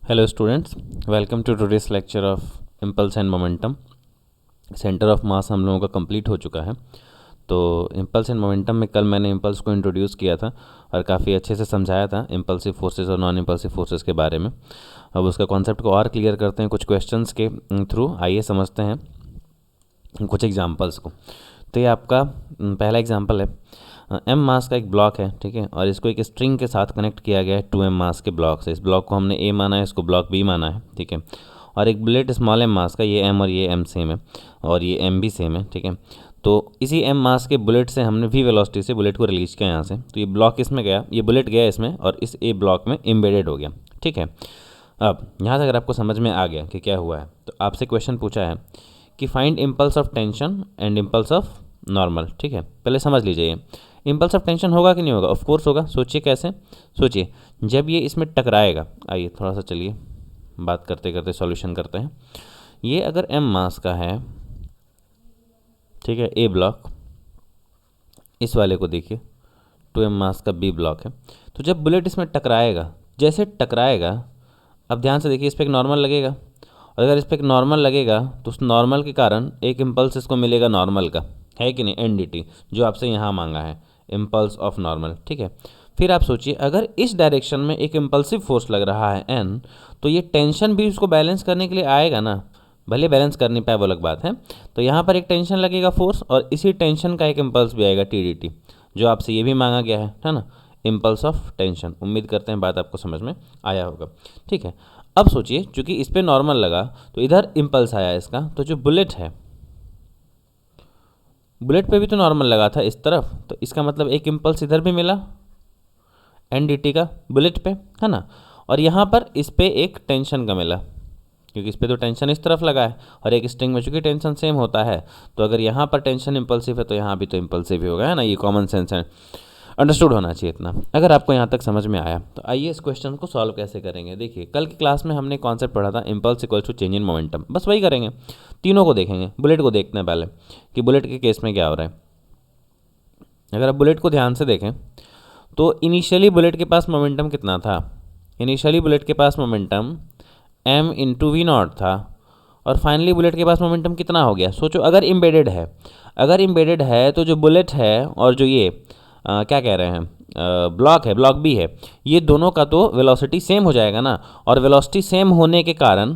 Hello students, welcome to today's lecture of impulse and momentum. Centre of mass हम लोगों का complete हो चुका है। तो इम्पल्स एंड मोमेंटम में कल मैंने इम्पल्स को इंट्रोड्यूस किया था और काफ़ी अच्छे से समझाया था इम्पल्सिव फोर्सेस और नॉन इम्पल्सिव फोर्सेस के बारे में। अब उसका कॉन्सेप्ट को और क्लियर करते हैं कुछ क्वेश्चंस के थ्रू। आइए समझते हैं कुछ एग्जांपल्स को। तो ये आपका पहला एग्जांपल है। एम मास का एक ब्लॉक है, ठीक है, और इसको एक स्ट्रिंग के साथ कनेक्ट किया गया है 2m मास के ब्लॉक से। इस ब्लॉक को हमने ए माना है, इसको ब्लॉक बी माना है, ठीक है। और एक बुलेट स्मॉल एम मास का, ये एम और ये एम सेम है और ये एम भी सेम है, ठीक है। तो इसी एम मास के बुलेट से हमने वी वेलोसिटी से बुलेट को रिलीज किया यहाँ से। तो ये ब्लॉक इसमें गया, ये बुलेट गया इसमें और इस ए ब्लॉक में एम्बेडेड हो गया, ठीक है। अब यहाँ से अगर आपको समझ में आ गया कि क्या हुआ है, तो आपसे क्वेश्चन पूछा है कि find impulse of tension and impulse of normal, ठीक है। पहले समझ लीजिए, इम्पल्स ऑफ टेंशन होगा कि नहीं होगा? ऑफ कोर्स होगा। सोचिए कैसे, सोचिए जब ये इसमें टकराएगा। आइए थोड़ा सा चलिए बात करते करते सॉल्यूशन करते हैं। ये अगर एम मास का है, ठीक है, ए ब्लॉक, इस वाले को देखिए 2m मास का बी ब्लॉक है। तो जब बुलेट इसमें टकराएगा, जैसे टकराएगा, अब ध्यान से देखिए, इस पर एक नॉर्मल लगेगा और अगर इस पर एक नॉर्मल लगेगा तो उस नॉर्मल के कारण एक इम्पल्स इसको मिलेगा नॉर्मल का, है कि नहीं, एनडीटी, जो आपसे यहाँ मांगा है, इम्पल्स ऑफ नॉर्मल, ठीक है। फिर आप सोचिए अगर इस डायरेक्शन में एक इम्पल्सिव फोर्स लग रहा है एन, तो ये टेंशन भी उसको बैलेंस करने के लिए आएगा ना, भले बैलेंस कर नहीं पाए वो अलग बात है। तो यहाँ पर एक टेंशन लगेगा फोर्स और इसी टेंशन का एक इम्पल्स भी आएगा टी, जो आपसे ये भी मांगा गया है ना, इम्पल्स ऑफ टेंशन। उम्मीद करते हैं बात आपको समझ में आया होगा, ठीक है। अब सोचिए चूंकि इस पर नॉर्मल लगा तो इधर इम्पल्स आया इसका, तो जो बुलेट है, बुलेट पे भी तो नॉर्मल लगा था इस तरफ, तो इसका मतलब एक इम्पल्स इधर भी मिला एन डी टी का बुलेट पे, है ना। और यहाँ पर इस पे एक टेंशन का मिला, क्योंकि इस पे तो टेंशन इस तरफ लगा है और एक स्ट्रिंग में चूंकि टेंशन सेम होता है, तो अगर यहाँ पर टेंशन इम्पल्सिव है तो यहाँ भी तो इम्पल्सिव ही होगा, है ना। ये कॉमन सेंस है, अंडरस्टूड होना चाहिए इतना। अगर आपको यहाँ तक समझ में आया तो आइए इस क्वेश्चन को सॉल्व कैसे करेंगे। देखिए कल की क्लास में हमने कॉन्सेप्ट पढ़ा था impulse equals to change in momentum, बस वही करेंगे। तीनों को देखेंगे, बुलेट को देखते हैं पहले कि बुलेट के केस में क्या हो रहा है। अगर आप बुलेट को ध्यान से देखें तो इनिशियली बुलेट के पास मोमेंटम कितना था? इनिशियली बुलेट के पास momentum m into we naught था और फाइनली बुलेट के पास मोमेंटम कितना हो गया? सोचो अगर इम्बेडेड है, अगर इम्बेडेड है तो जो बुलेट है और जो ये क्या कह रहे हैं ब्लॉक है, ब्लॉक बी है, ये दोनों का तो वेलोसिटी सेम हो जाएगा ना। और वेलोसिटी सेम होने के कारण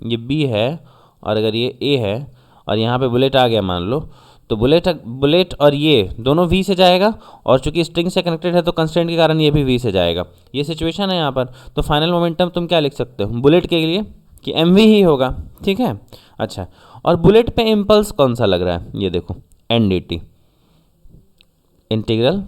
ये बी है और अगर ये ए है और यहाँ पे बुलेट आ गया मान लो, तो बुलेट और ये दोनों वी से जाएगा और चूंकि स्ट्रिंग से कनेक्टेड है तो कंस्टेंट के कारण ये भी वी से जाएगा। ये सिचुएशन है यहाँ पर। तो फाइनल मोमेंटम तुम क्या लिख सकते हो बुलेट के लिए कि एम वी ही होगा, ठीक है। अच्छा, और बुलेट पे इम्पल्स कौन सा लग रहा है? ये देखो N D T, integral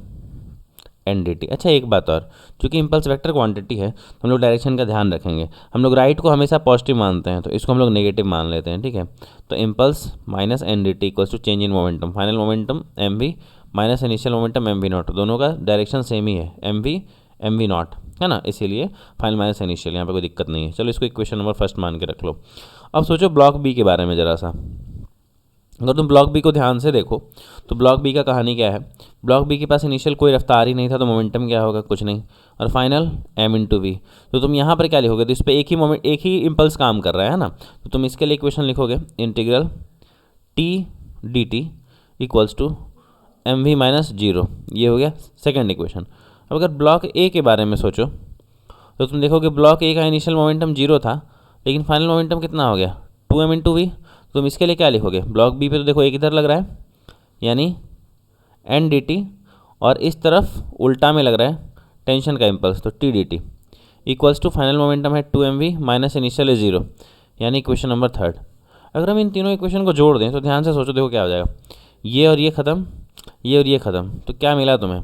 N D T. अच्छा एक बात और, चूंकि इम्पल्स वेक्टर क्वांटिटी है तो हम लोग डायरेक्शन का ध्यान रखेंगे। हम लोग राइट को हमेशा पॉजिटिव मानते हैं, तो इसको हम लोग नेगेटिव मान लेते हैं, ठीक है। तो impulse minus N D T equals to change in momentum, final momentum M we minus initial momentum M we not, दोनों का डायरेक्शन सेम ही है, एम वी नॉट, है ना, इसीलिए फाइनल माइनस इनिशियल, यहाँ पे कोई दिक्कत नहीं है। चलो इसको इक्वेशन नंबर फर्स्ट मान के रख लो। अब सोचो ब्लॉक बी के बारे में ज़रा सा। अगर तुम ब्लॉक बी को ध्यान से देखो तो ब्लॉक बी का कहानी क्या है? ब्लॉक बी के पास इनिशियल कोई रफ्तार ही नहीं था, तो मोमेंटम क्या होगा? कुछ नहीं, और फाइनल एम इंटू वी। तो तुम यहाँ पर क्या लिखोगे? तो इस पर एक ही इम्पल्स काम कर रहा है ना, तो तुम इसके लिए इक्वेशन लिखोगे integral T D T equals to M we minus zero. ये हो गया सेकेंड इक्वेशन। अब अगर ब्लॉक ए के बारे में सोचो तो तुम देखोगे ब्लॉक ए का इनिशियल मोमेंटम जीरो था, लेकिन फाइनल मोमेंटम कितना हो गया? 2m into we. तुम इसके लिए क्या लिखोगे? ब्लॉक बी पे तो देखो एक इधर लग रहा है, यानी एन डी टी, और इस तरफ उल्टा में लग रहा है टेंशन का इम्पल्स, तो T D T equals to final momentum है 2mv माइनस इनिशियल है जीरो, यानी इक्वेशन नंबर थर्ड। अगर हम इन तीनों इक्वेशन को जोड़ दें तो ध्यान से सोचो, देखो क्या हो जाएगा, ये और ये ख़त्म, ये और ये ख़त्म, तो क्या मिला तुम्हें?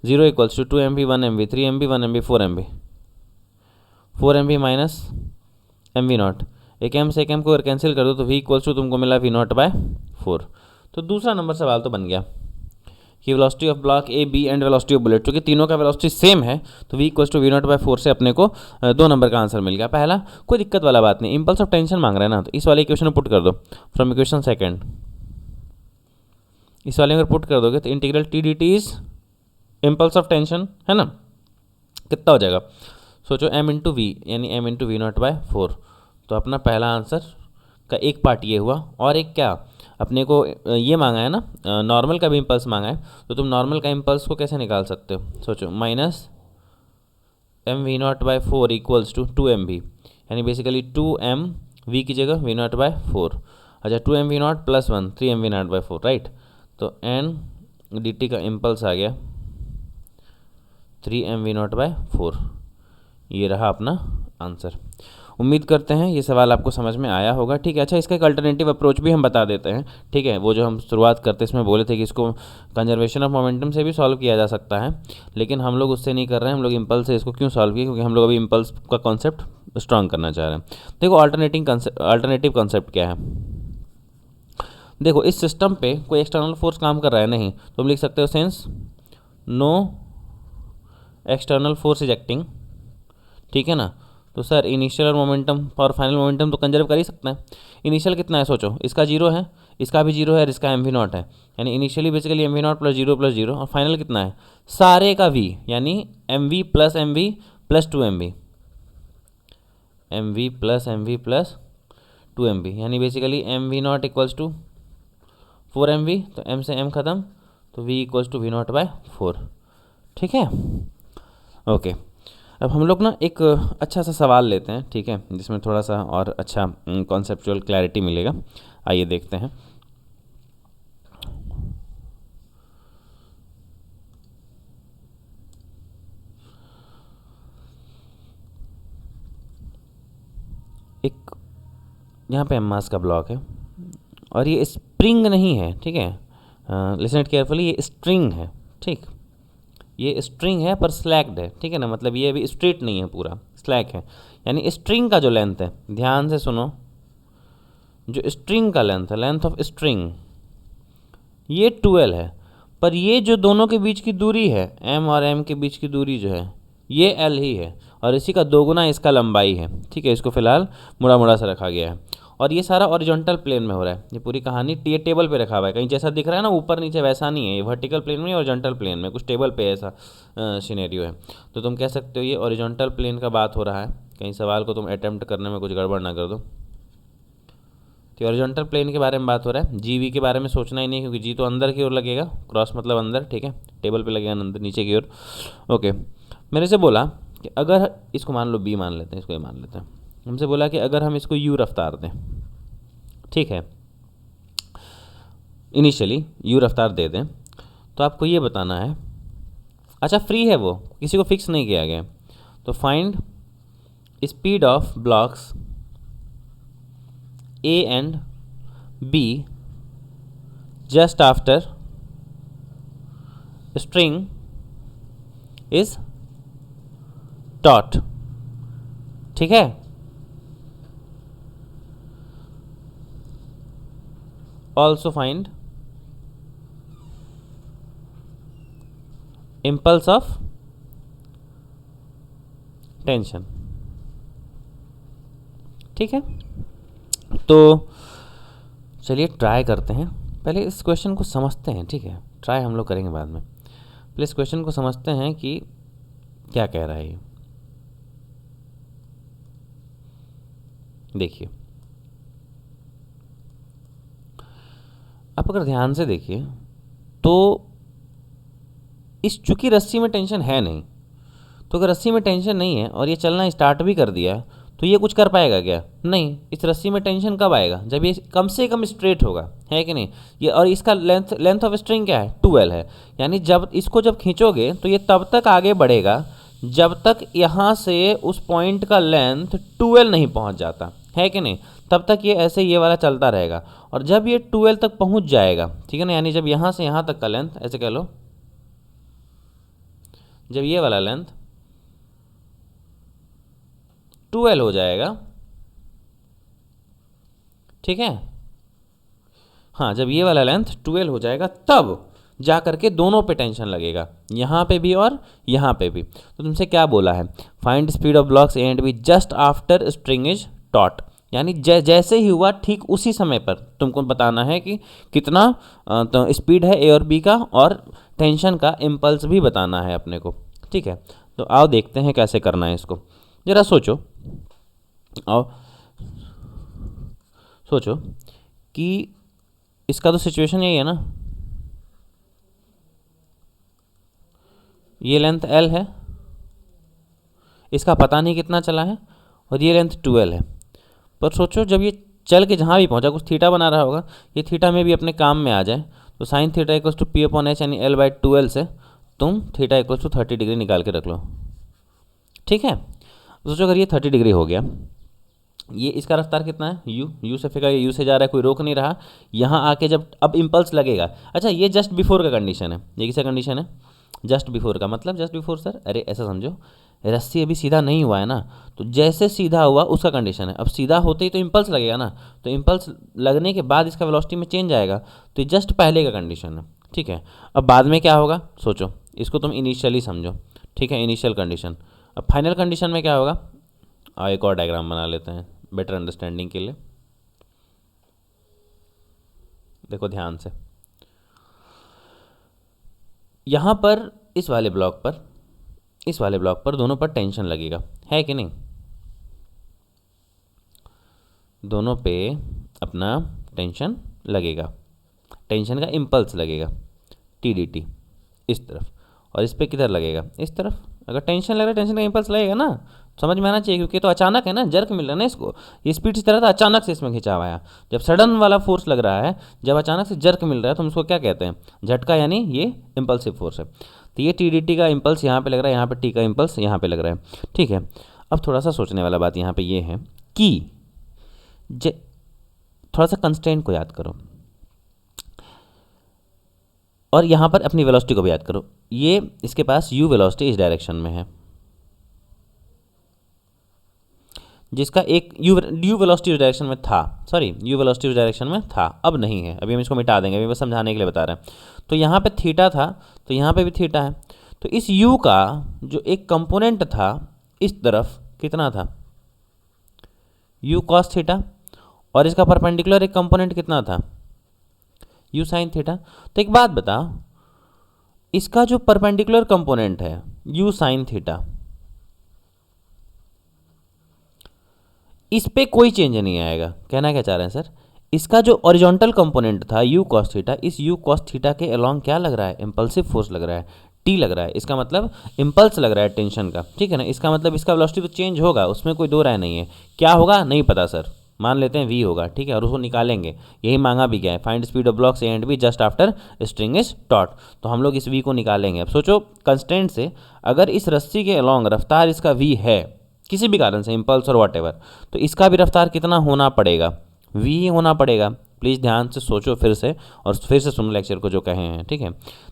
Zero equals to 2mv 1mv 3mv 1mv 4mv minus M we not. एक एम से एक एम को अगर कैंसिल कर दो तो वी इक्वल्स टू तुमको मिला वी नॉट बाय 4। तो दूसरा नंबर सवाल तो बन गया कि velocity of block A B and velocity of bullet, क्योंकि तीनों का वेलोसिटी सेम है तो we equals to we not by 4 से अपने को 2 नंबर का आंसर मिल गया। पहला कोई दिक्कत वाला बात नहीं, इम्पल्स ऑफ टेंशन मांग रहा है ना, तो इस वाले इक्वेशन में पुट कर दो फ्रॉम इक्वेशन सेकेंड। इस वाले में अगर पुट कर दोगे तो integral T D T is impulse of tension, है ना, कितना हो जाएगा? सोचो m इंटू वी यानी m into we not by 4। तो अपना पहला आंसर का एक पार्ट ये हुआ, और एक क्या अपने को ये मांगा है ना, नॉर्मल का भी इम्पल्स मांगा है। तो तुम नॉर्मल का इम्पल्स को कैसे निकाल सकते हो, सोचो minus M we not by 4 equals to 2mv, यानी बेसिकली 2mv की जगह वी नॉट बाय 4। अच्छा 2mv not plus 1 3mv not by 4 right. तो n dt का इम्पल्स आ गया 3mv नॉट बाय 4। ये रहा अपना आंसर। उम्मीद करते हैं ये सवाल आपको समझ में आया होगा, ठीक है। अच्छा इसका एक अल्टरनेटिव अप्रोच भी हम बता देते हैं, ठीक है। वो जो हम शुरुआत करते इसमें बोले थे कि इसको कंजर्वेशन ऑफ मोमेंटम से भी सॉल्व किया जा सकता है, लेकिन हम लोग उससे नहीं कर रहे हैं। हम लोग इम्पल्स से इसको क्यों सॉल्व किए, क्योंकि हम लोग अभी इम्पल्स का कॉन्सेप्ट स्ट्रॉन्ग करना चाह रहे हैं। देखो अल्टरनेटिव कॉन्सेप्ट क्या है, देखो इस सिस्टम पे कोई एक्सटर्नल फोर्स काम कर रहा है नहीं, तो हम लिख सकते हो since no external force is acting, ठीक है ना। तो सर इनिशियल और मोमेंटम और फाइनल मोमेंटम तो कंजर्व कर ही सकते हैं। इनिशियल कितना है सोचो, इसका 0 है, इसका भी 0 है और इसका mv नॉट है, यानी initially basically mv not plus zero और फाइनल कितना है सारे का v, यानी mv plus 2mv, mv plus 2mv, यानी basically mv not equals to 4mv। तो m से m ख़त्म, तो v equals to we not by 4, ठीक है। ओके अब हम लोग ना एक अच्छा सा सवाल लेते हैं, ठीक है, जिसमें थोड़ा सा और अच्छा कॉन्सेप्चुअल क्लैरिटी मिलेगा। आइए देखते हैं। एक यहाँ पे मास का ब्लॉक है और ये स्प्रिंग नहीं है, ठीक है, लिसन इट केयरफुली, ये स्ट्रिंग है, ठीक, ये स्ट्रिंग है पर स्लैक्ड है, ठीक है ना, मतलब ये अभी स्ट्रेट नहीं है, पूरा स्लैक है। यानी स्ट्रिंग का जो लेंथ है, ध्यान से सुनो, जो स्ट्रिंग का लेंथ है, लेंथ ऑफ स्ट्रिंग ये 12 है, पर ये जो दोनों के बीच की दूरी है m और m के बीच की दूरी जो है ये l ही है, और इसी का दोगुना इसका लंबाई है, ठीक है। इसको फिलहाल मुड़ा मुड़ा सा रखा गया है और ये सारा ओरिजेंटल प्लेन में हो रहा है। ये पूरी कहानी टेबल पे रखा हुआ है, कहीं जैसा दिख रहा है ना ऊपर नीचे वैसा नहीं है, ये वर्टिकल प्लेन में ओरिजेंटल प्लेन में कुछ टेबल पे ऐसा सिनेरियो है। तो तुम कह सकते हो ये ओरिजेंटल प्लेन का बात हो रहा है, कहीं सवाल को तुम अटैम्प्ट करने में कुछ गड़बड़ ना कर दो। तो ओरिजेंटल प्लेन के बारे में बात हो रहा है, जी वी के बारे में सोचना ही नहीं, क्योंकि जी तो अंदर की ओर लगेगा, क्रॉस मतलब अंदर, ठीक है, टेबल पे लगेगा अंदर नीचे की ओर। ओके मेरे से बोला कि अगर इसको मान लो बी मान लेते हैं, इसको ये मान लेते हैं, हमसे बोला कि अगर हम इसको यू रफ्तार दें, ठीक है, इनिशियली यू रफ्तार दे दें, तो आपको ये बताना है, अच्छा फ्री है वो, किसी को फिक्स नहीं किया गया, तो find speed of blocks A and B just after string is taut, ठीक है। Also find impulse of tension, ठीक है। तो चलिए ट्राई करते हैं, पहले इस क्वेश्चन को समझते हैं, ठीक है, ट्राई हम लोग करेंगे बाद में। पहले इस क्वेश्चन को समझते हैं कि क्या कह रहा है ये। देखिए आप अगर ध्यान से देखिए तो इस चूंकि रस्सी में टेंशन है नहीं, तो अगर रस्सी में टेंशन नहीं है और ये चलना स्टार्ट भी कर दिया तो ये कुछ कर पाएगा क्या, नहीं। इस रस्सी में टेंशन कब आएगा, जब ये कम से कम स्ट्रेट होगा, है कि नहीं। ये और इसका लेंथ ऑफ स्ट्रिंग क्या है 12 है, यानी जब इसको जब खींचोगे तो ये तब तक आगे बढ़ेगा जब तक यहाँ से उस पॉइंट का लेंथ 12 नहीं पहुँच जाता, है कि नहीं। तब तक ये ऐसे ये वाला चलता रहेगा, और जब ये 12 तक पहुँच जाएगा, ठीक है ना, यानी जब यहाँ से यहाँ तक का लेंथ, ऐसे कह लो, जब ये वाला लेंथ 12 हो जाएगा, ठीक है, हाँ, जब ये वाला लेंथ 12 हो जाएगा तब जा करके दोनों पे टेंशन लगेगा, यहाँ पे भी और यहाँ पे भी। तो तुमसे क्या बोला है, find speed of blocks A and be just after string is taught, यानी जैसे ही हुआ ठीक उसी समय पर तुमको बताना है कि कितना तो स्पीड है ए और बी का, और टेंशन का इम्पल्स भी बताना है अपने को, ठीक है। तो आओ देखते हैं कैसे करना है इसको। ज़रा सोचो और सोचो कि इसका तो सिचुएशन यही है ना, ये लेंथ L है, इसका पता नहीं कितना चला है, और ये लेंथ 12 है। पर सोचो जब ये चल के जहाँ भी पहुँचा कुछ थीटा बना रहा होगा, ये थीटा में भी अपने काम में आ जाए, तो sine theta equals to P upon H यानी L/12 से तुम थीटा इक्वल्स टू 30 डिग्री निकाल के रख लो। ठीक है, सोचो अगर ये 30 डिग्री हो गया, ये इसका रफ्तार कितना है u से फिर u से जा रहा है, कोई रोक नहीं रहा। यहाँ आके जब अब इम्पल्स लगेगा, अच्छा ये जस्ट बिफोर का कंडीशन है, ये किसका कंडीशन है, जस्ट बिफोर का। मतलब जस्ट बिफोर सर, अरे ऐसा समझो रस्सी अभी सीधा नहीं हुआ है ना, तो जैसे सीधा हुआ उसका कंडीशन है। अब सीधा होते ही तो इम्पल्स लगेगा ना, तो इम्पल्स लगने के बाद इसका वेलोसिटी में चेंज आएगा, तो ये जस्ट पहले का कंडीशन है। ठीक है, अब बाद में क्या होगा सोचो, इसको तुम इनिशियली समझो। ठीक है, इनिशियल कंडीशन। अब फाइनल कंडीशन में क्या होगा, एक और डायग्राम बना लेते हैं बेटर अंडरस्टैंडिंग के लिए। देखो ध्यान से, यहाँ पर इस वाले ब्लॉक पर दोनों पर टेंशन लगेगा, है कि नहीं, दोनों पे अपना टेंशन लगेगा, टेंशन का इम्पल्स लगेगा TDT इस तरफ, और इस पे किधर लगेगा, इस तरफ। अगर टेंशन लग रहा है, टेंशन का इम्पल्स लगेगा ना, समझ में आना चाहिए, क्योंकि तो अचानक है ना, जर्क मिल रहा है ना इसको, ये स्पीड इस तरह था, अचानक से इसमें खिंचाव आया। जब सडन वाला फोर्स लग रहा है, जब अचानक से जर्क मिल रहा है, तो हम उसको क्या कहते हैं, झटका, यानी ये इम्पल्सिव फोर्स है। तो ये TDT का इम्पल्स यहाँ पे लग रहा है, यहाँ पे T का इम्पल्स यहाँ पे लग रहा है। ठीक है, अब थोड़ा सा सोचने वाला बात यहाँ पे ये है कि थोड़ा सा कंस्ट्रेंट को याद करो, और यहाँ पर अपनी वेलोसिटी को भी याद करो। ये इसके पास u वेलोसिटी इस डायरेक्शन में है, जिसका एक u वेलोसिटी उस डायरेक्शन में था, सॉरी u वेलोसिटी उस डायरेक्शन में था, अब नहीं है, अभी हम इसको मिटा देंगे, अभी बस समझाने के लिए बता रहे हैं। तो यहाँ पे थीटा था, तो यहाँ पे भी थीटा है, तो इस u का जो एक कंपोनेंट था इस तरफ कितना था, u cos थीटा, और इसका परपेंडिकुलर एक कंपोनेंट कितना था, u sin थीटा। तो एक बात बता, इसका जो परपेंडिकुलर कंपोनेंट है u sin थीटा, इस पे कोई चेंज नहीं आएगा। कहना क्या चाह रहे हैं सर, इसका जो ओरिजेंटल कंपोनेंट था u cos थीटा, इस u cos थीटा के अलोंग क्या लग रहा है, इम्पल्सिव फोर्स लग रहा है, T लग रहा है, इसका मतलब इम्पल्स लग रहा है टेंशन का। ठीक है ना, इसका मतलब इसका वेलोसिटी तो चेंज होगा, उसमें कोई दो राय नहीं है। क्या होगा नहीं पता सर, मान लेते हैं v होगा। ठीक है, और उसको निकालेंगे, यही मांगा भी गया है, find speed of blocks A and be just after string is taught. तो हम लोग इस v को निकालेंगे। अब सोचो कंस्टेंट से, अगर इस रस्सी के अलोंग रफ्तार इसका v है किसी भी कारण से, इम्पल्स और वॉटेवर, तो इसका भी रफ्तार कितना होना पड़ेगा, v ही होना पड़ेगा। प्लीज़ ध्यान से सोचो फिर से, और फिर से सुनो लेक्चर को जो कहे हैं। ठीक है,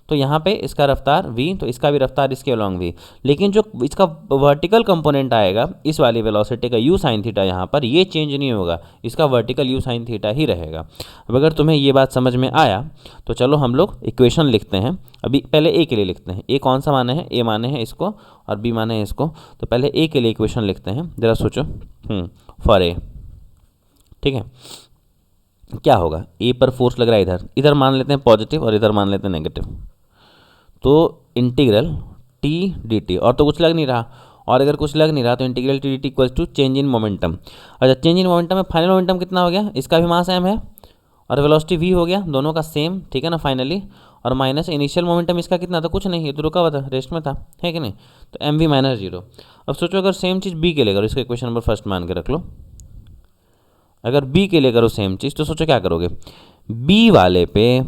तो यहाँ पे इसका रफ्तार v, तो इसका भी रफ्तार इसके अलोंग v, लेकिन जो इसका वर्टिकल कंपोनेंट आएगा इस वाली वेलोसिटी का u sin थीटा, यहाँ पर ये चेंज नहीं होगा, इसका वर्टिकल u sin थीटा ही रहेगा। अब अगर तुम्हें ये बात समझ में आया तो चलो हम लोग इक्वेशन लिखते हैं। अभी पहले a के लिए लिखते हैं, a कौन सा माने है, a माने हैं इसको और b माने हैं इसको। तो पहले a के लिए इक्वेशन लिखते हैं, ज़रा सोचो। फॉर a, ठीक है, क्या होगा, ए पर फोर्स लग रहा है, इधर इधर मान लेते हैं पॉजिटिव और इधर मान लेते हैं नेगेटिव, तो इंटीग्रल टी डी टी, और तो कुछ लग नहीं रहा, और अगर कुछ लग नहीं रहा तो integral T D T equals to change in momentum. अच्छा, चेंज इन मोमेंटम में फाइनल मोमेंटम कितना हो गया, इसका भी मास m है और वेलोसिटी v हो गया, दोनों का सेम। ठीक है ना, फाइनली, और माइनस इनिशियल मोमेंटम इसका कितना था, कुछ नहीं, ये तो रुका हुआ था, रेस्ट में था, है कि नहीं, तो एम वी माइनस जीरो। अब सोचो अगर सेम चीज़ b के लिए करो, इसका इक्वेशन नंबर फर्स्ट मान के रख लो, अगर b के लिए करो सेम चीज़, तो सोचो क्या करोगे, b वाले पे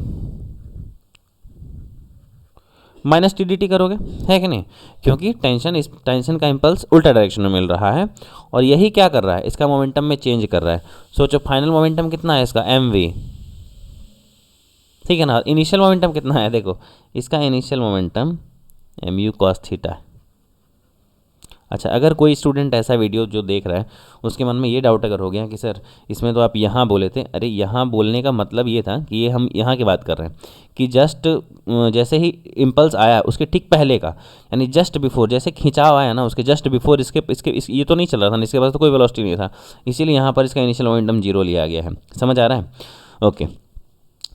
माइनस टी डी टी करोगे, है कि नहीं, क्योंकि टेंशन का इम्पल्स उल्टा डायरेक्शन में मिल रहा है, और यही क्या कर रहा है, इसका मोमेंटम में चेंज कर रहा है। सोचो फाइनल मोमेंटम कितना है इसका, एम वी, ठीक है ना, इनिशियल मोमेंटम कितना है, देखो इसका initial momentum m u cos theta. अच्छा, अगर कोई स्टूडेंट ऐसा वीडियो जो देख रहा है उसके मन में ये डाउट अगर हो गया कि सर इसमें तो आप यहाँ बोले थे, अरे यहाँ बोलने का मतलब ये था कि ये हम यहाँ की बात कर रहे हैं कि जस्ट जैसे ही इम्पल्स आया उसके ठीक पहले का, यानी जस्ट बिफोर, जैसे खिंचाव आया ना उसके जस्ट बिफोर ये तो नहीं चल रहा था, इसके पास तो कोई वेलोसिटी नहीं था, इसीलिए यहाँ पर इसका इनिशियल मोमेंटम जीरो लिया गया है। समझ आ रहा है, ओके।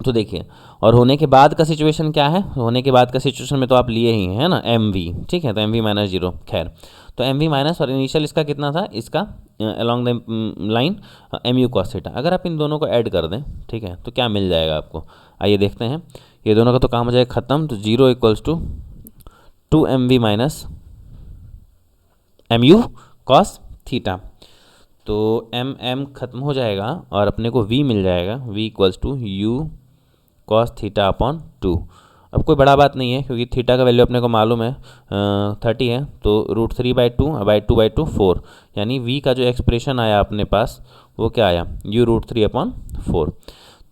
तो देखिए, और होने के बाद का सिचुएशन क्या है, होने के बाद का सिचुएशन में तो आप लिए ही हैं ना, एम वी, ठीक है, तो एम वी माइनस जीरो। खैर, तो एम वी माइनस, और इनिशियल इसका कितना था, इसका along the line m u cos theta. अगर आप इन दोनों को ऐड कर दें, ठीक है, तो क्या मिल जाएगा आपको, आइए देखते हैं। ये दोनों का तो काम हो जाएगा ख़त्म, तो 0 equals to 2 m we minus m u cos theta. तो एम एम खत्म हो जाएगा और अपने को v मिल जाएगा, v equals to u cos theta upon 2। अब कोई बड़ा बात नहीं है क्योंकि थीटा का वैल्यू अपने को मालूम है 30 है, तो √3/2 4, यानी v का जो एक्सप्रेशन आया अपने पास वो क्या आया, u √3/4।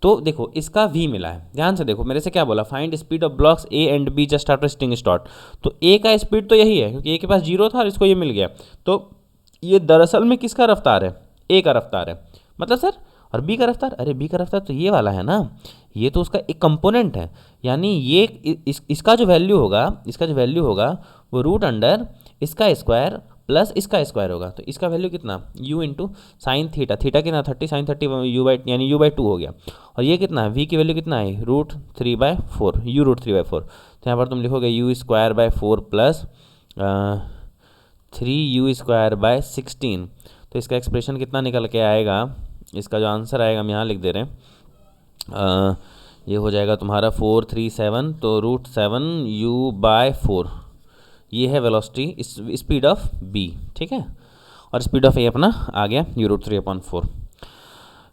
तो देखो इसका v मिला है, ध्यान से देखो, मेरे से क्या बोला, find speed of blocks a and b just after sting start. तो a का स्पीड तो यही है क्योंकि a के पास 0 था और इसको ये मिल गया, तो ये दरअसल में किसका रफ्तार है, a का रफ्तार है, मतलब सर और b का रफ्तार, अरे b का रफ्तार तो ये वाला है ना, ये तो उसका एक कंपोनेंट है, यानी ये इसका जो वैल्यू होगा वो रूट अंडर इसका स्क्वायर प्लस इसका स्क्वायर होगा। तो इसका वैल्यू कितना, u into sine theta, theta कितना 30 साइन 30 यानी u/2 हो गया, और ये कितना है, v की वैल्यू कितना है √3/4, u √3/4। तो यहाँ पर तुम लिखोगे u²/4 प्लस 3u²/16। तो इसका एक्सप्रेशन कितना निकल के आएगा, इसका जो आंसर आएगा हम यहाँ लिख दे रहे हैं, ये हो जाएगा तुम्हारा 437, तो √7u/4, ये है वेलोसिटी स्पीड ऑफ b, ठीक है, और स्पीड ऑफ a अपना आ गया u √3/4।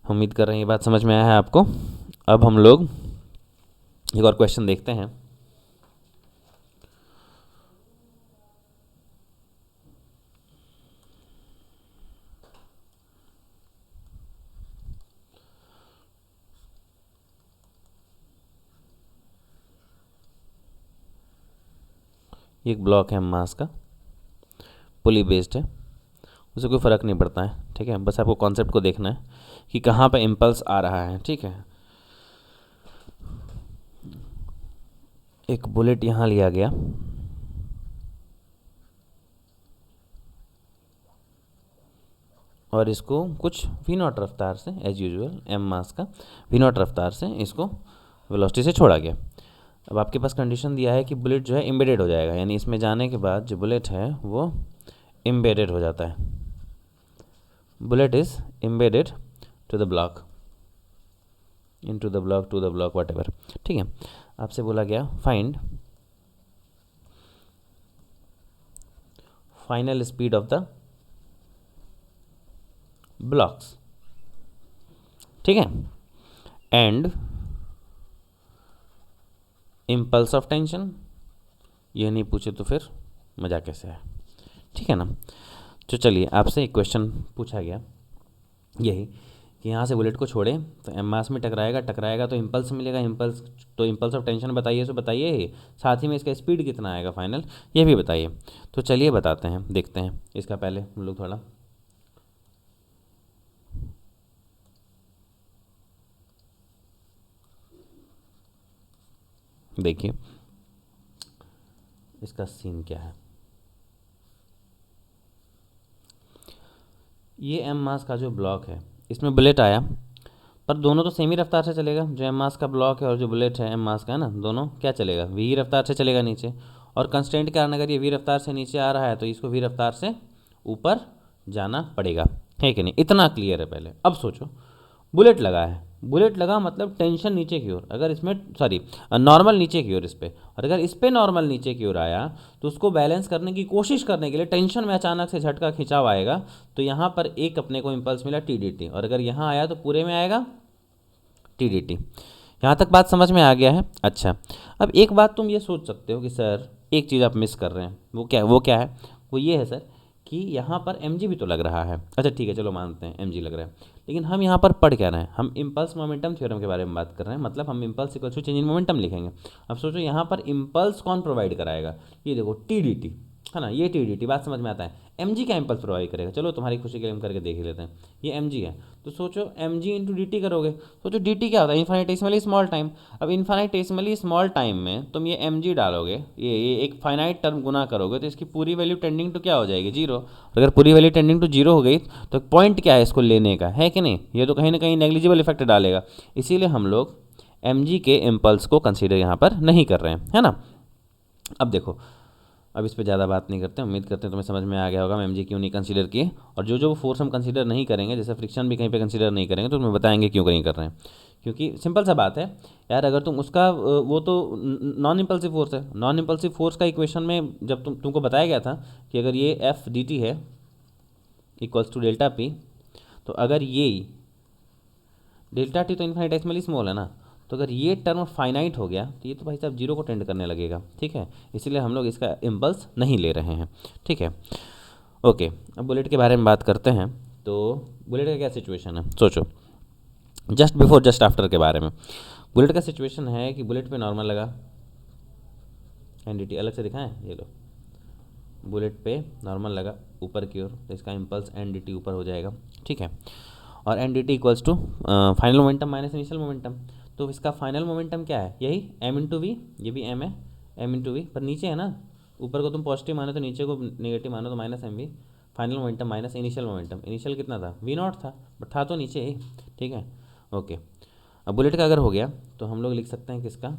उम्मीद कर रहे हैं ये बात समझ में आया है आपको। अब हम लोग एक और क्वेश्चन देखते हैं। एक ब्लॉक है मास का, पुली बेस्ड है, उसे कोई फ़र्क नहीं पड़ता है, ठीक है, बस आपको कॉन्सेप्ट को देखना है कि कहाँ पे इम्पल्स आ रहा है, ठीक है। एक बुलेट यहाँ लिया गया, और इसको कुछ v0 रफ्तार से, एज यूजुअल m मास का v0 रफ्तार से इसको वेलोसिटी से छोड़ा गया। अब आपके पास कंडीशन दिया है कि बुलेट जो है एम्बेडेड हो जाएगा, यानी इसमें जाने के बाद जो बुलेट है वो एम्बेडेड हो जाता है, bullet is embedded to the block, into the block, to the block, whatever, ठीक है। आपसे बोला गया find final speed of the blocks, ठीक है, एंड इम्पल्स ऑफ टेंशन। ये नहीं पूछे तो फिर मजा कैसे है, ठीक है ना। तो चलिए आपसे एक क्वेश्चन पूछा गया यही कि यहाँ से बुलेट को छोड़े तो एम मास में टकराएगा तो इम्पल्स मिलेगा, इम्पल्स ऑफ टेंशन बताइए, सो बताइए, साथ ही में इसका स्पीड कितना आएगा फाइनल, ये भी बताइए। तो चलिए बताते हैं, देखते हैं इसका, पहले हम लोग थोड़ा देखिए इसका सीन क्या है। ये एम मास का जो ब्लॉक है इसमें बुलेट आया, पर दोनों तो सेम ही रफ्तार से चलेगा, जो एम मास का ब्लॉक है और जो बुलेट है एम मास का है ना, दोनों क्या चलेगा, वी रफ्तार से चलेगा नीचे, और कंस्टेंट के कारण अगर ये वी रफ्तार से नीचे आ रहा है तो इसको वी रफ्तार से ऊपर जाना पड़ेगा, है कि नहीं, इतना क्लियर है पहले। अब सोचो बुलेट लगा मतलब टेंशन नीचे की ओर, अगर इसमें नॉर्मल नीचे की ओर इस पर, और अगर इस पर नॉर्मल नीचे की ओर आया तो उसको बैलेंस करने की कोशिश करने के लिए टेंशन में अचानक से झटका खिंचाव आएगा, तो यहाँ पर एक अपने को इम्पल्स मिला TDT, और अगर यहाँ आया तो पूरे में आएगा TDT। यहाँ तक बात समझ में आ गया है। अच्छा, अब एक बात तुम ये सोच सकते हो कि सर एक चीज़ आप मिस कर रहे हैं, वो क्या है, वो ये है सर कि यहाँ पर mg भी तो लग रहा है। अच्छा ठीक है, चलो मानते हैं mg लग रहा है, लेकिन हम यहाँ पर पढ़ क्या रहे हैं, हम इम्पल्स मोमेंटम थ्योरम के बारे में बात कर रहे हैं, मतलब हम impulse equal to change in momentum लिखेंगे। अब सोचो यहाँ पर इम्पल्स कौन प्रोवाइड कराएगा, ये देखो TDT है ना, ये TDT, बात समझ में आता है। mg क्या इम्पल्स प्रोवाइड करेगा, चलो तुम्हारी खुशी के लिए हम करके देख ही लेते हैं। ये mg है, तो सोचो mg इंटू dt करोगे, सोचो dt क्या होता है, इन्फाइनेटेसिमली स्मॉल टाइम। अब इन्फाइनेटेसिमली स्मॉल टाइम में तुम ये mg डालोगे, ये एक फाइनाइट टर्म गुना करोगे, तो इसकी पूरी वैल्यू टेंडिंग टू क्या हो जाएगी, 0। अगर पूरी वैल्यू टेंडिंग टू 0 हो गई तो पॉइंट क्या है इसको लेने का, है कि नहीं, ये तो कहीं ना कहीं नेग्लिजिबल इफेक्ट डालेगा, इसीलिए हम लोग mg के इम्पल्स को कंसीडर यहाँ पर नहीं कर रहे हैं, है ना। अब देखो अब इस पे ज़्यादा बात नहीं करते, उम्मीद करते हैं तुम्हें समझ में आ गया होगा हम एम क्यों नहीं कंसीडर किए, और जो जो फोर्स हम कंसीडर नहीं करेंगे, जैसे फ्रिक्शन भी कहीं पे कंसीडर नहीं करेंगे, तो तुम्हें बताएंगे क्यों नहीं कर रहे हैं। क्योंकि सिंपल सा बात है यार, अगर तुम उसका वो तो नॉन इम्पल्सिव फोर्स है, नॉन इम्पल्सिव फोर्स का इक्वेशन में जब तुमको बताया गया था कि अगर ये एफ डी टी है इक्वल्स टू डेल्टा पी, तो अगर ये डेल्टा टी तो इन्फाइनेटेसिमली स्मॉल है ना, तो अगर ये टर्म फाइनाइट हो गया तो ये तो भाई साहब जीरो को टेंड करने लगेगा, ठीक है, इसीलिए हम लोग इसका इम्पल्स नहीं ले रहे हैं, ठीक है। ओके, अब बुलेट के बारे में बात करते हैं। तो बुलेट का क्या सिचुएशन है, सोचो, जस्ट बिफोर जस्ट आफ्टर के बारे में। बुलेट का सिचुएशन है कि बुलेट पे नॉर्मल लगा, एनडीटी अलग से दिखाएं, ये लो, बुलेट पे नॉर्मल लगा ऊपर की ओर, तो इसका इम्पल्स एनडीटी ऊपर हो जाएगा, ठीक है। और n D T equals to final momentum minus initial momentum, तो इसका फाइनल मोमेंटम क्या है, यही एम इंटू वी, ये भी एम है, एम इंटू वी, पर नीचे है ना, ऊपर को तुम पॉजिटिव मानो तो नीचे को नेगेटिव मानो तो minus M v, final momentum minus initial momentum, initial कितना था, वी नॉट था, बट था तो नीचे ही, ठीक है। ओके, अब बुलेट का अगर हो गया तो हम लोग लिख सकते हैं किसका,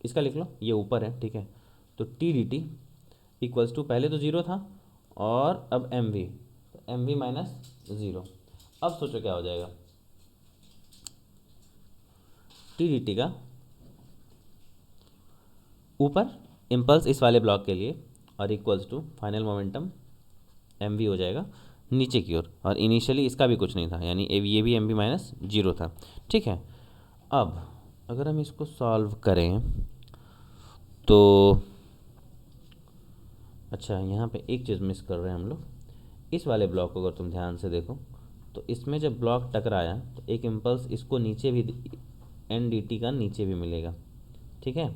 इसका लिख लो, ये ऊपर है, ठीक है, तो T D T equals to, पहले तो जीरो था और अब एम वी, तो एम वी माइनस ज़ीरो। अब सोचो क्या हो जाएगा, टी डी टी का ऊपर इम्पल्स इस वाले ब्लॉक के लिए और equals to final momentum M v हो जाएगा नीचे की ओर, और इनिशियली इसका भी कुछ नहीं था, यानी ये भी एम वी माइनस जीरो था, ठीक है। अब अगर हम इसको सॉल्व करें तो अच्छा, यहाँ पे एक चीज़ मिस कर रहे हैं हम लोग, इस वाले ब्लॉक को अगर तुम ध्यान से देखो तो इसमें जब ब्लॉक टकराया तो एक इम्पल्स इसको नीचे भी, एन डी टी का नीचे भी मिलेगा, ठीक है।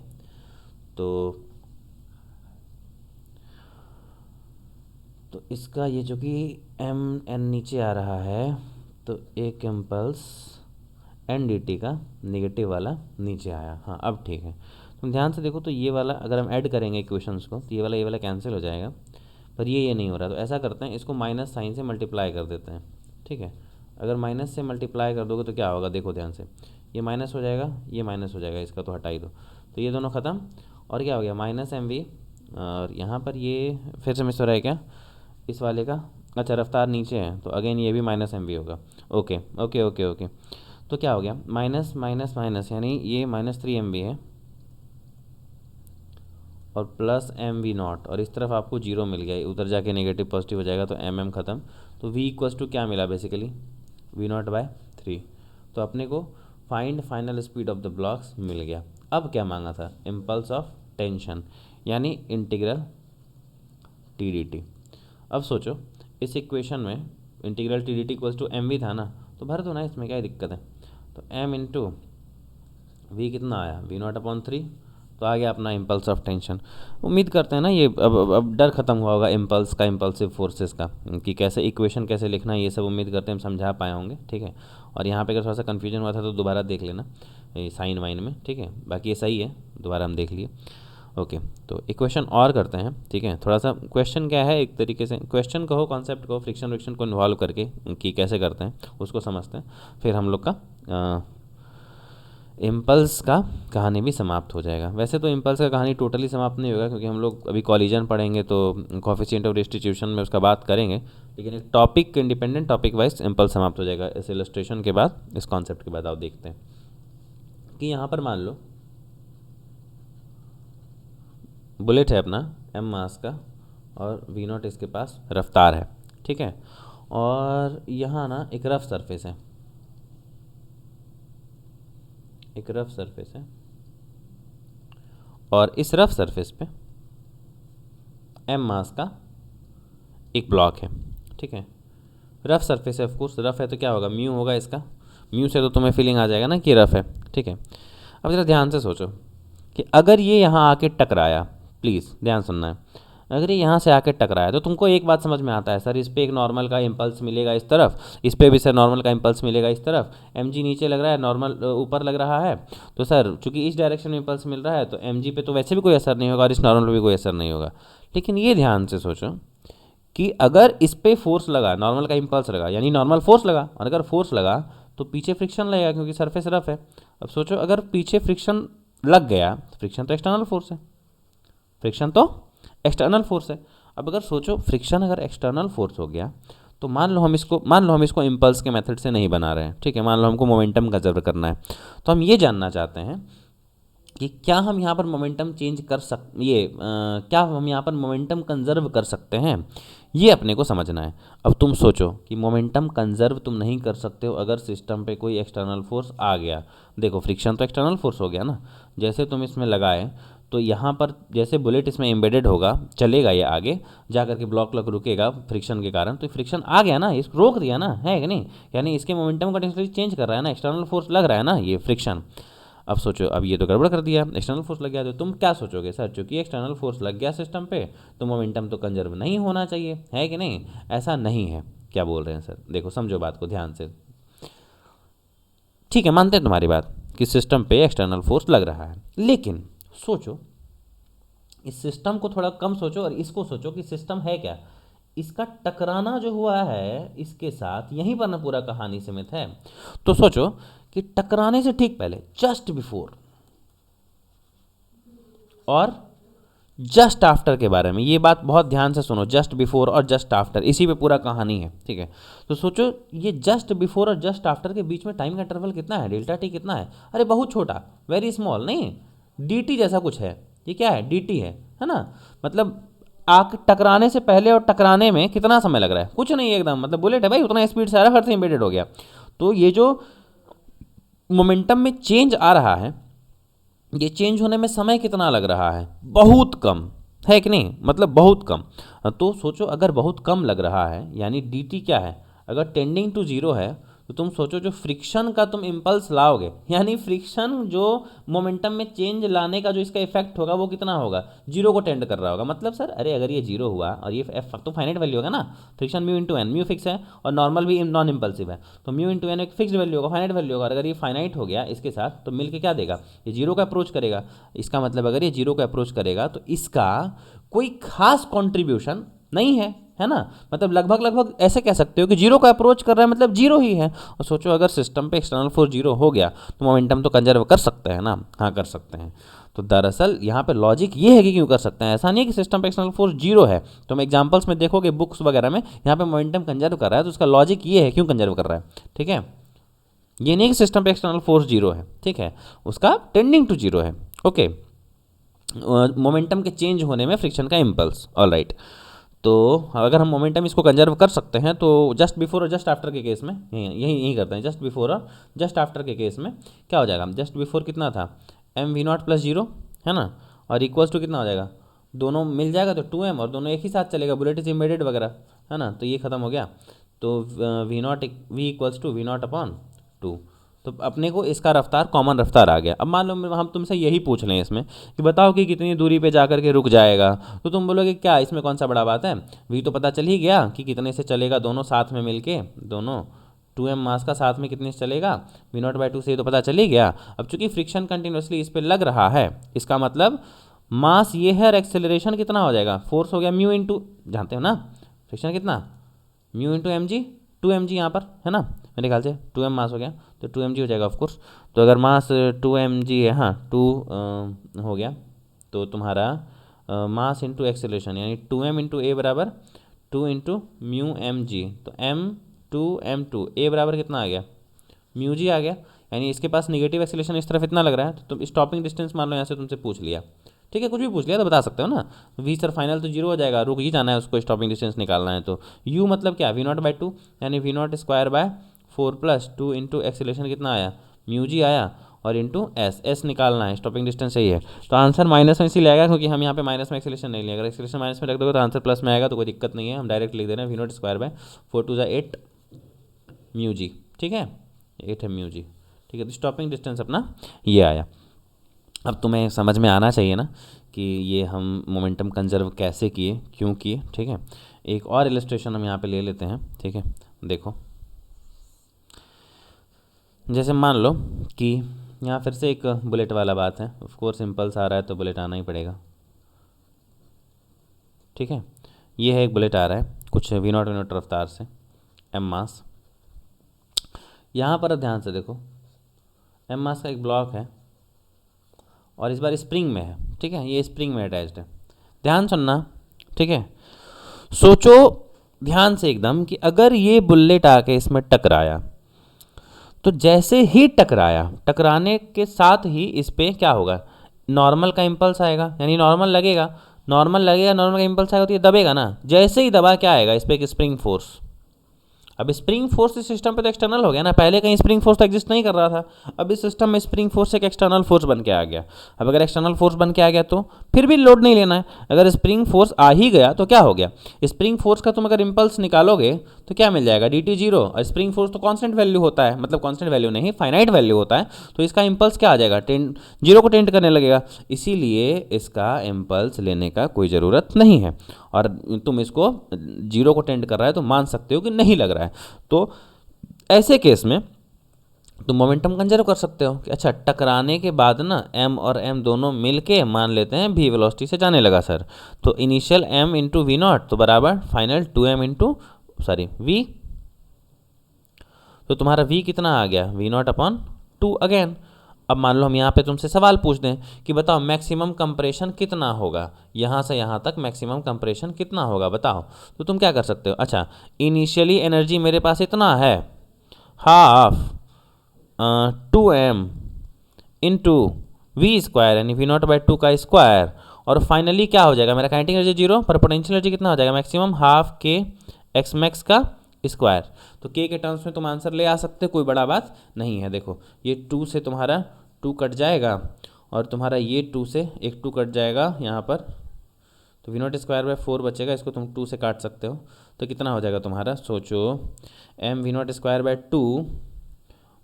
तो इसका ये जो कि एम एन नीचे आ रहा है, तो एक इम्पल्स एन डी टी का नेगेटिव वाला नीचे आया, हाँ अब ठीक है। तुम ध्यान से देखो तो ये वाला अगर हम ऐड करेंगे इक्वेशंस को तो ये वाला कैंसिल हो जाएगा, पर ये नहीं हो रहा, तो ऐसा करते हैं इसको माइनस साइन से मल्टीप्लाई कर देते हैं, ठीक है। अगर माइनस से मल्टीप्लाई कर दोगे तो क्या होगा, देखो ध्यान से, ये माइनस हो जाएगा, ये माइनस हो जाएगा, इसका तो हटा ही दो, तो ये दोनों ख़त्म, और क्या हो गया माइनस एम वी, और यहाँ पर ये फिर से मिस हो रहा है क्या, इस वाले का, अच्छा रफ्तार नीचे है तो अगेन ये भी माइनस एम वी होगा, ओके ओके ओके ओके। तो क्या हो गया, माइनस माइनस माइनस, यानी ये माइनस थ्री एम वी है और प्लस एम वी नॉट, और इस तरफ आपको जीरो मिल गया, उधर जाके नेगेटिव पॉजिटिव हो जाएगा, तो एम एम ख़त्म, तो वी इक्वल्स टू क्या मिला basically, v not by three. तो अपने को find final speed of the blocks मिल गया। अब क्या मांगा था, इम्पल्स ऑफ टेंशन, यानी इंटीग्रल टी डी टी। अब सोचो इस इक्वेशन में integral T D T equals to M V था ना, तो भर दो ना, इसमें क्या दिक्कत है, तो एम इंटू वी कितना आया, वी नॉट अपॉन थ्री, तो आ गया अपना इम्पल्स ऑफ टेंशन। उम्मीद करते हैं ना ये अब डर खत्म हुआ होगा इम्पल्स का, इम्पल्सिव फोर्सेस का, कि कैसे इक्वेशन कैसे लिखना है, ये सब उम्मीद करते हैं हम समझा पाए होंगे, ठीक है। और यहाँ पे अगर थोड़ा सा कन्फ्यूजन हुआ था तो दोबारा देख लेना साइन वाइन में, ठीक है, बाकी ये सही है, दोबारा हम देख लिए। ओके, तो इक्वेशन और करते हैं, ठीक है। थोड़ा सा क्वेश्चन क्या है, एक तरीके से क्वेश्चन कहो, कॉन्सेप्ट कहो, फ्रिक्शन विक्शन को इन्वॉल्व करके कि कैसे करते हैं उसको समझते हैं, फिर हम लोग का इम्पल्स का कहानी भी समाप्त हो जाएगा। वैसे तो इम्पल्स का कहानी टोटली समाप्त नहीं होगा, क्योंकि हम लोग अभी कॉलिजन पढ़ेंगे तो कॉफिशिएंट ऑफ डिस्ट्रीब्यूशन में उसका बात करेंगे, लेकिन एक topic independent topic wise impulse समाप्त हो जाएगा इस इलस्ट्रेशन के बाद, इस कॉन्सेप्ट के बाद। आप देखते हैं कि यहाँ पर मान लो बुलेट है अपना एम मास का, और वी नॉट इसके पास रफ्तार है, ठीक है, और यहाँ ना एक रफ सरफेस है, एक रफ सरफेस है, और इस रफ सरफेस पे एम मास का एक ब्लॉक है, ठीक है। रफ सरफेस है, ऑफ कोर्स रफ है तो क्या होगा, म्यू होगा इसका, म्यू से तो तुम्हें फीलिंग आ जाएगा ना कि रफ है, ठीक है। अब जरा ध्यान से सोचो कि अगर ये यहाँ आके टकराया, प्लीज़ ध्यान सुनना है, अगर ये यहाँ से आके टकराया तो तुमको एक बात समझ में आता है, सर इस पर एक नॉर्मल का इम्पल्स मिलेगा इस तरफ, इस पर भी सर नॉर्मल का इम्पल्स मिलेगा इस तरफ, एम जी नीचे लग रहा है, नॉर्मल ऊपर लग रहा है, तो सर चूंकि इस डायरेक्शन में इम्पल्स मिल रहा है तो एम जी पे तो वैसे भी कोई असर नहीं होगा और इस नॉर्मल पे भी कोई असर नहीं होगा। लेकिन ये ध्यान से सोचो कि अगर इस पर फोर्स लगा, नॉर्मल का इम्पल्स लगा, यानी नॉर्मल फोर्स लगा, और अगर फोर्स लगा तो पीछे फ्रिक्शन लगेगा क्योंकि सरफेस रफ है। अब सोचो अगर पीछे फ्रिक्शन लग गया, फ्रिक्शन तो एक्सटर्नल फोर्स है, फ्रिक्शन तो एक्सटर्नल फोर्स है। अब अगर सोचो फ्रिक्शन अगर एक्सटर्नल फोर्स हो गया तो मान लो हम इसको इम्पल्स के मेथड से नहीं बना रहे हैं, ठीक है, मान लो हमको मोमेंटम कंजर्व करना है, तो हम ये जानना चाहते हैं कि क्या हम यहाँ पर मोमेंटम चेंज कर क्या हम यहाँ पर मोमेंटम कंजर्व कर सकते हैं, ये अपने को समझना है। अब तुम सोचो कि मोमेंटम कंजर्व तुम नहीं कर सकते हो अगर सिस्टम पे कोई एक्सटर्नल फोर्स आ गया। देखो फ्रिक्शन तो एक्सटर्नल फोर्स हो गया ना, जैसे तुम इसमें लगाए तो यहाँ पर जैसे बुलेट इसमें एम्बेडेड होगा, चलेगा ये आगे जा करके ब्लॉक लग रुकेगा फ्रिक्शन के कारण, तो फ्रिक्शन आ गया ना, इस रोक दिया ना, है कि नहीं, यानी इसके मोमेंटम का टेंसिटी चेंज कर रहा है ना, एक्सटर्नल फोर्स लग रहा है ना ये फ्रिक्शन। अब सोचो, अब ये तो गड़बड़ कर दिया, एक्सटर्नल फोर्स लग गया, तो तुम क्या सोचोगे, सर चूंकि एक्सटर्नल फोर्स लग गया सिस्टम पे तो मोमेंटम तो कंजर्व नहीं होना चाहिए, है कि नहीं। ऐसा नहीं है। क्या बोल रहे हैं सर, देखो समझो बात को ध्यान से। ठीक है, मानते हैं तुम्हारी बात कि सिस्टम पे एक्सटर्नल फोर्स लग रहा है, लेकिन सोचो इस सिस्टम को थोड़ा कम सोचो और इसको सोचो कि सिस्टम है क्या। इसका टकराना जो हुआ है इसके साथ, यहीं पर ना पूरा कहानी सीमित है। तो सोचो कि टकराने से ठीक पहले, जस्ट बिफोर और जस्ट आफ्टर के बारे में, ये बात बहुत ध्यान से सुनो, जस्ट बिफोर और जस्ट आफ्टर, इसी पे पूरा कहानी है, ठीक है। तो सोचो ये जस्ट बिफोर और जस्ट आफ्टर के बीच में टाइम का इंटरवल कितना है, डेल्टा टी कितना है, अरे बहुत छोटा, वेरी स्मॉल, नहीं डी टी जैसा कुछ है, ये क्या है, डी टी है ना। मतलब आग टकराने से पहले और टकराने में कितना समय लग रहा है, कुछ नहीं एकदम, मतलब बुलेट है भाई, उतना स्पीड से आ रहा है, हर से एम्बेडेड हो गया। तो ये जो मोमेंटम में चेंज आ रहा है, ये चेंज होने में समय कितना लग रहा है, बहुत कम, है कि नहीं, मतलब बहुत कम। तो सोचो अगर बहुत कम लग रहा है यानी डी टी क्या है, अगर टेंडिंग टू जीरो है, तो तुम सोचो जो फ्रिक्शन का तुम इम्पल्स लाओगे, यानी फ्रिक्शन जो मोमेंटम में चेंज लाने का जो इसका इफेक्ट होगा वो कितना होगा, जीरो को टेंड कर रहा होगा। मतलब सर अरे अगर ये जीरो हुआ और ये एफ तो फाइनाइट वैल्यू होगा ना, friction mu into n, mu fix है और नॉर्मल भी नॉन इम्पल्सिव है, तो म्यू इंटू एन एक फिक्स वैल्यू होगा, फाइनाइट वैल्यू होगा, और अगर ये फाइनाइट हो गया इसके साथ तो मिल के क्या देगा, ये जीरो का अप्रोच करेगा। इसका मतलब अगर ये जीरो का अप्रोच करेगा तो इसका कोई खास कॉन्ट्रीब्यूशन नहीं है ना, मतलब लगभग लगभग ऐसे कह सकते हो कि जीरो का अप्रोच कर रहा है, मतलब जीरो ही है। और सोचो अगर सिस्टम पे एक्सटर्नल फोर्स जीरो हो गया तो मोमेंटम तो कंजर्व कर सकते हैं ना, हाँ कर सकते हैं। तो दरअसल यहाँ पे लॉजिक ये है कि क्यों कर सकते हैं, ऐसा नहीं है कि सिस्टम पे एक्सटर्नल फोर्स जीरो है, तो हम एग्जाम्पल्स में देखोगे बुक्स वगैरह में यहाँ पे मोमेंटम कंजर्व कर रहा है, तो उसका लॉजिक ये है क्यों कंजर्व कर रहा है, ठीक है। ये नहीं कि सिस्टम पे एक्सटर्नल फोर्स जीरो है, ठीक है, उसका टेंडिंग टू जीरो है, ओके, मोमेंटम के चेंज होने में फ्रिक्शन का इम्पल्स, ऑल राइट। तो अगर हम मोमेंटम इसको कंजर्व कर सकते हैं तो जस्ट बिफोर और जस्ट आफ्टर के केस में यही करते हैं, जस्ट बिफोर और जस्ट आफ्टर के केस में क्या हो जाएगा, जस्ट बिफोर कितना था, m we not plus zero, है ना, और इक्वल्स टू कितना हो जाएगा, दोनों मिल जाएगा तो टू एम, और दोनों एक ही साथ चलेगा, बुलेट इज इम्बेडेड वगैरह, है ना, तो ये खत्म हो गया। तो we equals to we not upon two, तो अपने को इसका रफ्तार कॉमन रफ्तार आ गया। अब मान लो हम तुमसे यही पूछ लें इसमें कि बताओ कि कितनी दूरी पे जाकर के रुक जाएगा, तो तुम बोलोगे क्या इसमें कौन सा बड़ा बात है, वी तो पता चल ही गया कि कितने से चलेगा, दोनों साथ में मिलके, दोनों टू एम मास का साथ में कितने से चलेगा, वी नॉट बाई टू से तो पता चल ही गया। अब चूंकि फ्रिक्शन कंटिन्यूसली इस पर लग रहा है, इसका मतलब मास ये है और एक्सेलरेशन कितना हो जाएगा, फोर्स हो गया म्यू इंटू, जानते हो ना फ्रिक्शन कितना, mu into m g, two m g यहाँ पर है ना, मेरे ख्याल से टू एम मास हो गया तो टू एम जी हो जाएगा ऑफकोर्स। तो अगर मास टू एम जी है, हाँ टू हो गया, तो तुम्हारा मास इंटू एक्सेलरेशन यानी टू एम इंटू ए बराबर two into mu m g, तो एम टू ए बराबर कितना आ गया, म्यू जी आ गया। यानी इसके पास निगेटिव एक्सेलरेशन इस तरफ इतना लग रहा है, तो तुम स्टॉपिंग डिस्टेंस मान लो यहाँ से तुमसे पूछ लिया, ठीक है, कुछ भी पूछ लिया तो बता सकते हो ना, वी सर फाइनल तो जीरो हो जाएगा, रुक ही जाना है उसको, स्टॉपिंग डिस्टेंस निकालना है, तो यू मतलब क्या, वी नॉट बाई टू, यानी v not square by four plus two into acceleration कितना आया, म्यू जी आया, और इंटू एस निकालना है, स्टॉपिंग डिस्टेंस सही है। तो आंसर माइनस में इसीलिए आएगा क्योंकि हम यहाँ पे माइनस में एक्सेलरेशन नहीं लेंगे, अगर एक्सेलरेशन माइनस में रख दोगे तो आंसर प्लस में आएगा, तो कोई दिक्कत नहीं है, हम डायरेक्ट लिख दे रहे हैं v not square by four to जा एट म्यू जी, ठीक है, एट है म्यू जी, ठीक है। तो स्टॉपिंग डिस्टेंस अपना ये आया। अब तुम्हें समझ में आना चाहिए ना कि ये हम मोमेंटम कंजर्व कैसे किए, क्यों किए, ठीक है। एक और इलस्ट्रेशन हम यहाँ पे ले लेते हैं, ठीक है, देखो जैसे मान लो कि यहाँ फिर से एक बुलेट वाला बात है, ऑफ कोर्स इम्पल्स आ रहा है तो बुलेट आना ही पड़ेगा, ठीक है। ये है एक बुलेट आ रहा है कुछ वी नॉट रफ्तार से, एम मास, यहाँ पर ध्यान से देखो, एम मास का एक ब्लॉक है और इस बार स्प्रिंग में है, ठीक है, ये स्प्रिंग में अटैच्ड है। ध्यान सुनना, ठीक है। सोचो ध्यान से एकदम कि अगर ये बुलेट आके इसमें टकराया, तो जैसे ही टकराया, टकराने के साथ ही इस पे क्या होगा, नॉर्मल का इम्पल्स आएगा, यानी नॉर्मल लगेगा, नॉर्मल का इम्पल्स आएगा तो ये दबेगा ना, जैसे ही दबा क्या आएगा इस पे, एक स्प्रिंग फोर्स। अब स्प्रिंग फोर्स इस सिस्टम पे तो एक्सटर्नल हो गया ना, पहले कहीं स्प्रिंग फोर्स तो एग्जिस्ट नहीं कर रहा था, अब इस सिस्टम में स्प्रिंग फोर्स एक एक्सटर्नल फोर्स बन के आ गया। अब अगर एक्सटर्नल फोर्स बन के आ गया तो फिर भी लोड नहीं लेना है, अगर स्प्रिंग फोर्स आ ही गया तो क्या हो गया, स्प्रिंग फोर्स का तुम अगर इम्पल्स निकालोगे तो क्या मिल जाएगा, dt जीरो, और स्प्रिंग फोर्स तो कांस्टेंट वैल्यू होता है, मतलब कांस्टेंट वैल्यू नहीं, फाइनाइट वैल्यू होता है, तो इसका इम्पल्स क्या आ जाएगा, जीरो को टेंड करने लगेगा, इसीलिए इसका इम्पल्स लेने का कोई ज़रूरत नहीं है। और तुम इसको जीरो को टेंड कर रहा है तो मान सकते हो कि नहीं लग रहा है, तो ऐसे केस में तुम मोमेंटम कंजर्व कर सकते हो कि अच्छा टकराने के बाद ना m और m दोनों मिलके मान लेते हैं v वेलोसिटी से जाने लगा सर, तो initial m into we not तो बराबर फाइनल 2m इंटू v, तो तुम्हारा v कितना आ गया, v नॉट अपॉन 2 अगेन। अब मान लो हम यहाँ पे तुमसे सवाल पूछ दें कि बताओ मैक्सिमम कंप्रेशन कितना होगा, यहाँ से यहाँ तक मैक्सिमम कंप्रेशन कितना होगा बताओ, तो तुम क्या कर सकते हो, अच्छा इनिशियली एनर्जी मेरे पास इतना है, half 2m into v square यानी वी नॉट बाई 2 का स्क्वायर, और फाइनली क्या हो जाएगा मेरा काइनेटिक एनर्जी जीरो, पर पोटेंशियल एनर्जी कितना हो जाएगा maximum half k x max का स्क्वायर। तो के टर्म्स में तुम आंसर ले आ सकते हो, कोई बड़ा बात नहीं है। देखो ये 2 से तुम्हारा 2 कट जाएगा, और तुम्हारा ये 2 से एक 2 कट जाएगा यहाँ पर, तो वी नॉट स्क्वायर बाय 4 बचेगा, इसको तुम 2 से काट सकते हो, तो कितना हो जाएगा तुम्हारा, सोचो M we not square by 2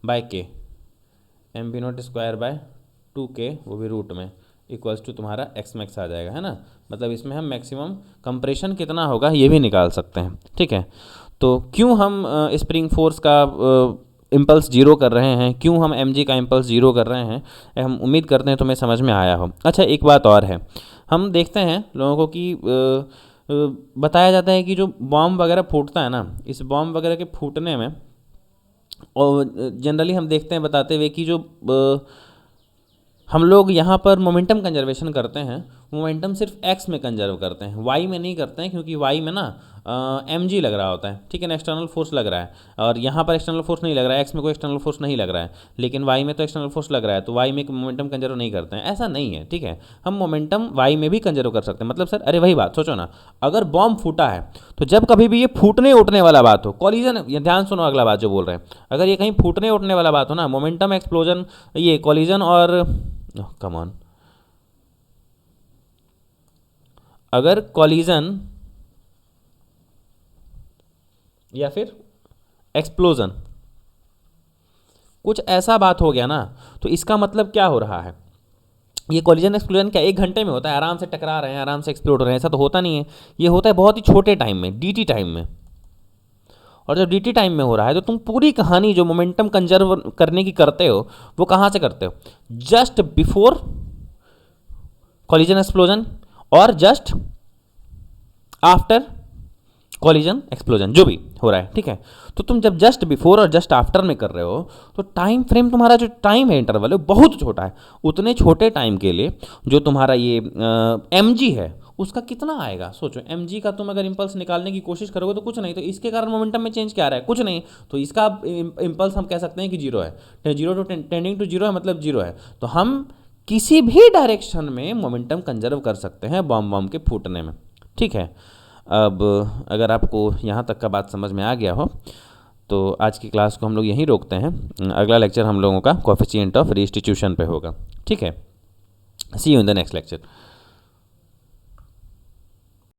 by K, M we not square by 2 के वो भी रूट में इक्वल्स टू तुम्हारा एक्स मैक्स आ जाएगा, है ना। मतलब इसमें हम मैक्सिमम कंप्रेशन कितना होगा ये भी निकाल सकते हैं, ठीक है। तो क्यों हम स्प्रिंग फोर्स का इम्पल्स जीरो कर रहे हैं, क्यों हम mg का इम्पल्स जीरो कर रहे हैं, हम उम्मीद करते हैं तुम्हें समझ में आया हो। अच्छा एक बात और है, हम देखते हैं लोगों को कि बताया जाता है कि जो बॉम्ब वगैरह फूटता है ना, इस बॉम्ब वगैरह के फूटने में, और जनरली हम देखते हैं बताते हुए कि जो हम लोग यहाँ पर मोमेंटम कंजर्वेशन करते हैं, मोमेंटम सिर्फ एक्स में कंजर्व करते हैं, वाई में नहीं करते हैं, क्योंकि वाई में ना mg लग रहा होता है, ठीक है ना, एक्सटर्नल फोर्स लग रहा है, और यहाँ पर एक्सटर्नल फोर्स नहीं लग रहा है, एक्स में कोई एक्सटर्नल फोर्स नहीं लग रहा है, लेकिन वाई में तो एक्सटर्नल फोर्स लग रहा है, तो वाई में मोमेंटम कंजर्व नहीं करते हैं, ऐसा नहीं है, ठीक है। हम मोमेंटम वाई में भी कंजर्व कर सकते हैं, मतलब सर अरे वही बात सोचो ना, अगर बॉम्ब फूटा है तो जब कभी भी ये फूटने उठने वाला बात हो, कॉलिजन, ये ध्यान सुनो अगला बात जो बोल रहे हैं, अगर ये कहीं फूटने उठने वाला बात हो ना, मोमेंटम एक्सप्लोजन, ये कॉलिजन और कम ऑन, अगर कॉलिजन या फिर एक्सप्लोजन कुछ ऐसा बात हो गया ना, तो इसका मतलब क्या हो रहा है, ये कॉलिजन एक्सप्लोजन क्या 1 घंटे में होता है, आराम से टकरा रहे हैं, आराम से एक्सप्लोड हो रहे हैं, ऐसा तो होता नहीं है, ये होता है बहुत ही छोटे टाइम में, dt टाइम में। और जब dt टाइम में हो रहा है तो तुम पूरी कहानी जो मोमेंटम कंजर्व करने की करते हो वो कहाँ से करते हो, जस्ट बिफोर कॉलिजन एक्सप्लोजन और जस्ट आफ्टर कॉलिजन एक्सप्लोजन, जो भी हो रहा है, ठीक है। तो तुम जब जस्ट बिफोर और जस्ट आफ्टर में कर रहे हो तो टाइम फ्रेम तुम्हारा जो टाइम है इंटरवल है बहुत छोटा है, उतने छोटे टाइम के लिए जो तुम्हारा ये mg है उसका कितना आएगा, सोचो mg का तुम अगर इम्पल्स निकालने की कोशिश करोगे तो कुछ नहीं, तो इसके कारण मोमेंटम में चेंज क्या आ रहा है, कुछ नहीं, तो इसका इम्पल्स हम कह सकते हैं कि जीरो है, zero to tending to zero है, मतलब जीरो है। तो हम किसी भी डायरेक्शन में मोमेंटम कंजर्व कर सकते हैं बॉम्ब के फूटने में, ठीक है। अब अगर आपको यहाँ तक का बात समझ में आ गया हो तो आज की क्लास को हम लोग यहीं रोकते हैं, अगला लेक्चर हम लोगों का कोएफिशिएंट ऑफ रिस्टिट्यूशन पे होगा, ठीक है। See you in the next lecture.